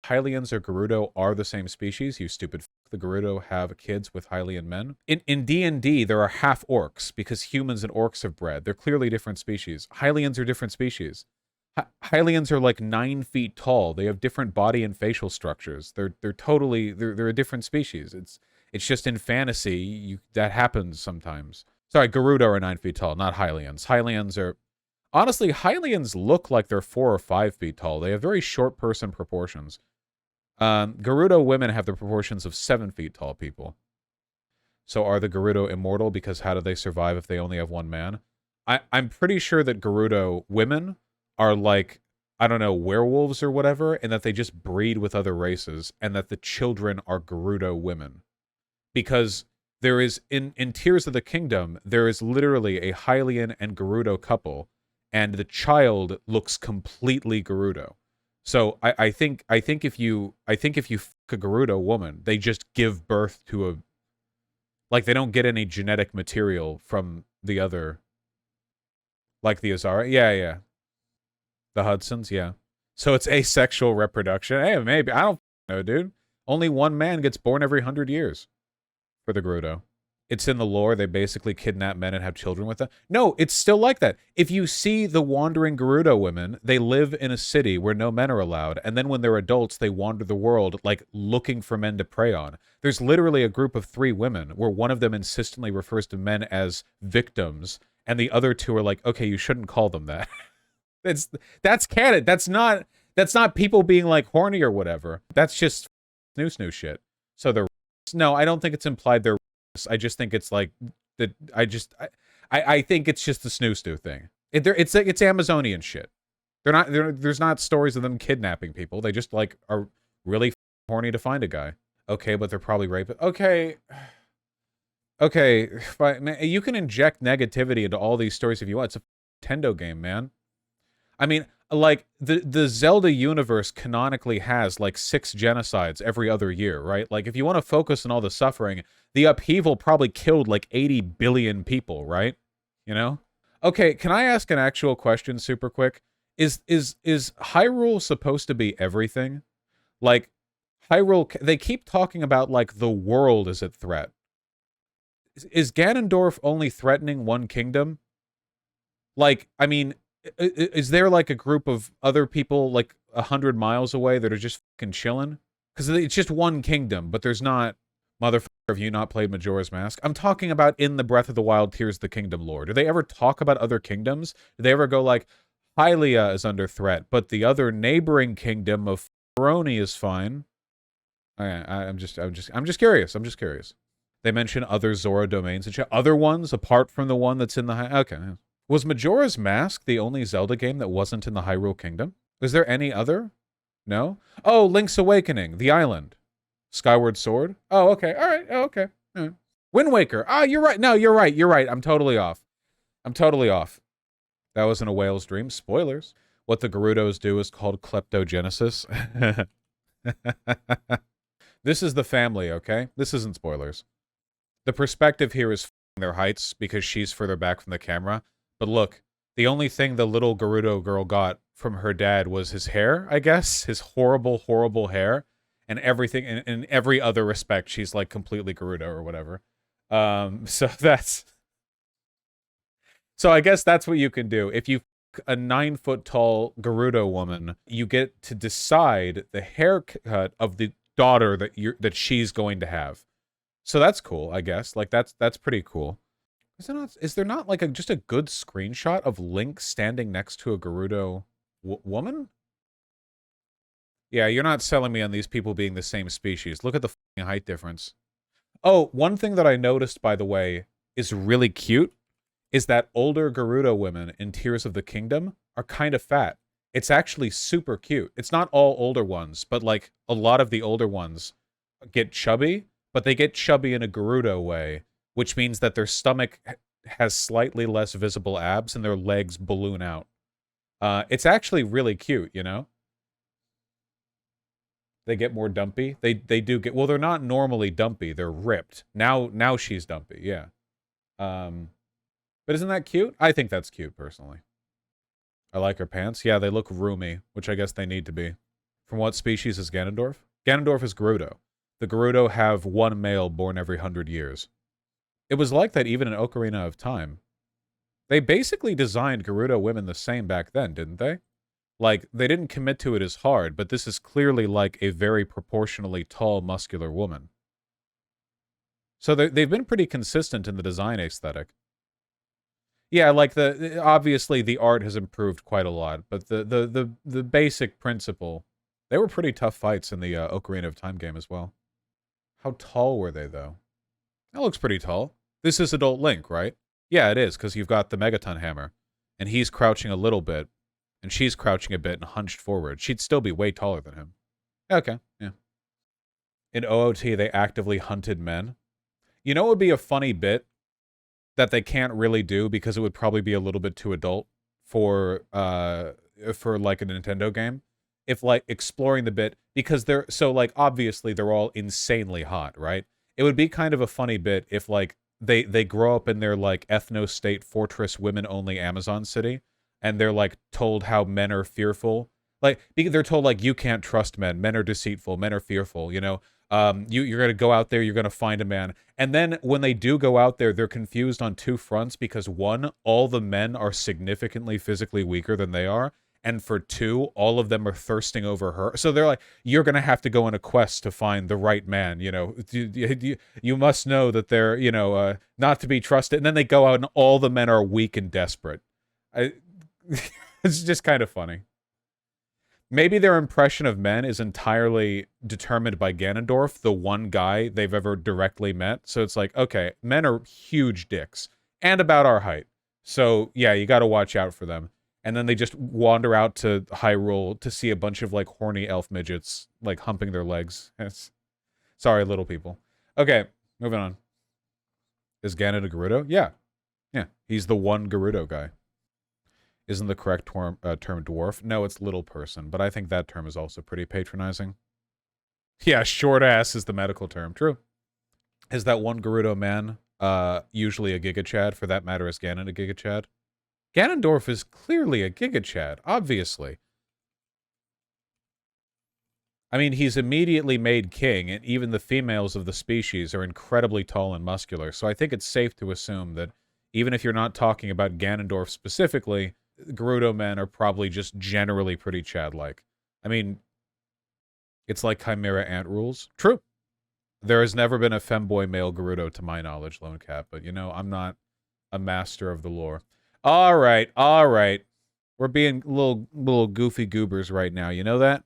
Hylians or Gerudo are the same species, you stupid f***. The Gerudo have kids with Hylian men. In D&D, there are half-orcs, because humans and orcs have bred. They're clearly different species. Hylians are different species. Hylians are like 9 feet tall. They have different body and facial structures. They're a different species. It's just in fantasy, that happens sometimes. Sorry, Gerudo are 9 feet tall, not Hylians. Hylians are... Honestly, Hylians look like they're 4 or 5 feet tall. They have very short person proportions. Gerudo women have the proportions of 7 feet tall people. So are the Gerudo immortal? Because how do they survive if they only have one man? I'm pretty sure that Gerudo women are like, I don't know, werewolves or whatever, and that they just breed with other races, and that the children are Gerudo women. Because there is, in Tears of the Kingdom, there is literally a Hylian and Gerudo couple, and the child looks completely Gerudo. So I think if you fuck a Gerudo woman, they just give birth to a, like, they don't get any genetic material from the other, like the Azara. Yeah. The Hudsons, yeah. So it's asexual reproduction. Hey, maybe, I don't know, dude. Only one man gets born every 100 years for the Gerudo. It's in the lore, they basically kidnap men and have children with them. No, it's still like that. If you see the wandering Gerudo women, they live in a city where no men are allowed, and then when they're adults, they wander the world, like, looking for men to prey on. There's literally a group of 3 women, where one of them insistently refers to men as victims, and the other 2 are like, okay, you shouldn't call them that. That's canon. That's not people being, like, horny or whatever. That's just snoo shit. So they're... No, I don't think it's implied they're... I just think it's like that. I think it's just the snoo thing. It's Amazonian shit. There's not stories of them kidnapping people. They just, like, are really horny to find a guy. Okay, but they're probably rapists. Okay, fine. You can inject negativity into all these stories if you want. It's a Nintendo game, man. I mean, like, the Zelda universe canonically has, like, 6 genocides every other year, right? Like, if you want to focus on all the suffering, the upheaval probably killed, like, 80 billion people, right? You know? Okay, can I ask an actual question super quick? Is Hyrule supposed to be everything? Like, Hyrule, they keep talking about, like, the world is at threat. Is Ganondorf only threatening one kingdom? Like, I mean... Is there, like, a group of other people, like, 100 miles away that are just fucking chilling? Because it's just one kingdom, but there's not... Motherfucker, have you not played Majora's Mask? I'm talking about in the Breath of the Wild Tears of the Kingdom lore. Do they ever talk about other kingdoms? Do they ever go, like, Hylia is under threat, but the other neighboring kingdom of Feroni is fine? Okay, I'm just curious. I'm just curious. They mention other Zora domains and shit. Other ones, apart from the one that's in the... Okay, yeah. Was Majora's Mask the only Zelda game that wasn't in the Hyrule Kingdom? Was there any other? No? Oh, Link's Awakening, The Island. Skyward Sword? Oh, okay. All right. Oh, okay. All right. Wind Waker. Ah, you're right. No, you're right. You're right. I'm totally off. That wasn't a whale's dream. Spoilers. What the Gerudos do is called kleptogenesis. This is the family, okay? This isn't spoilers. The perspective here is their heights because she's further back from the camera. But look, the only thing the little Gerudo girl got from her dad was his hair, I guess. His horrible, horrible hair. And everything, in every other respect, she's, like, completely Gerudo or whatever. So I guess that's what you can do. If you a 9-foot-tall Gerudo woman, you get to decide the haircut of the daughter that she's going to have. So that's cool, I guess. Like, that's pretty cool. Is there not like just a good screenshot of Link standing next to a Gerudo woman? Yeah, you're not selling me on these people being the same species. Look at the height difference. Oh, one thing that I noticed, by the way, is really cute, is that older Gerudo women in Tears of the Kingdom are kind of fat. It's actually super cute. It's not all older ones, but, like, a lot of the older ones get chubby, but they get chubby in a Gerudo way, which means that their stomach has slightly less visible abs and their legs balloon out. It's actually really cute, you know? They get more dumpy. They do get... Well, they're not normally dumpy. They're ripped. Now she's dumpy, yeah. But isn't that cute? I think that's cute, personally. I like her pants. Yeah, they look roomy, which I guess they need to be. From what species is Ganondorf? Ganondorf is Gerudo. The Gerudo have one male born every 100 years. It was like that even in Ocarina of Time. They basically designed Gerudo women the same back then, didn't they? Like, they didn't commit to it as hard, but this is clearly like a very proportionally tall, muscular woman. So they've been pretty consistent in the design aesthetic. Yeah, like obviously the art has improved quite a lot, but the basic principle, they were pretty tough fights in the Ocarina of Time game as well. How tall were they, though? That looks pretty tall. This is adult Link, right? Yeah, it is, because you've got the Megaton Hammer. And he's crouching a little bit, and she's crouching a bit and hunched forward. She'd still be way taller than him. Okay, yeah. In OOT, they actively hunted men. You know what would be a funny bit that they can't really do because it would probably be a little bit too adult for like a Nintendo game? If, like, exploring the bit, because they're, so, like, obviously they're all insanely hot, right? It would be kind of a funny bit if, like, they grow up in their, like, ethno-state fortress women-only Amazon city, and they're, like, told how men are fearful. Like, they're told, like, you can't trust men. Men are deceitful. Men are fearful, you know? You're going to go out there, you're going to find a man. And then when they do go out there, they're confused on two fronts because, one, all the men are significantly physically weaker than they are. And for two, all of them are thirsting over her. So they're like, you're going to have to go on a quest to find the right man, you know. You must know that they're, you know, not to be trusted. And then they go out and all the men are weak and desperate. It's just kind of funny. Maybe their impression of men is entirely determined by Ganondorf, the one guy they've ever directly met. So it's like, okay, men are huge dicks and about our height. So yeah, you got to watch out for them. And then they just wander out to Hyrule to see a bunch of, like, horny elf midgets, like, humping their legs. Sorry, little people. Okay, moving on. Is Ganon a Gerudo? Yeah. Yeah, he's the one Gerudo guy. Isn't the correct term dwarf? No, it's little person, but I think that term is also pretty patronizing. Yeah, short ass is the medical term. True. Is that one Gerudo man usually a Giga Chad? For that matter, is Ganon a Giga Chad? Ganondorf is clearly a Giga Chad, obviously. I mean, he's immediately made king, and even the females of the species are incredibly tall and muscular, so I think it's safe to assume that even if you're not talking about Ganondorf specifically, Gerudo men are probably just generally pretty Chad-like. I mean, it's like Chimera Ant rules. True. There has never been a femboy male Gerudo to my knowledge, Lone Cat, but, you know, I'm not a master of the lore. All right, all right. We're being little goofy goobers right now, you know that?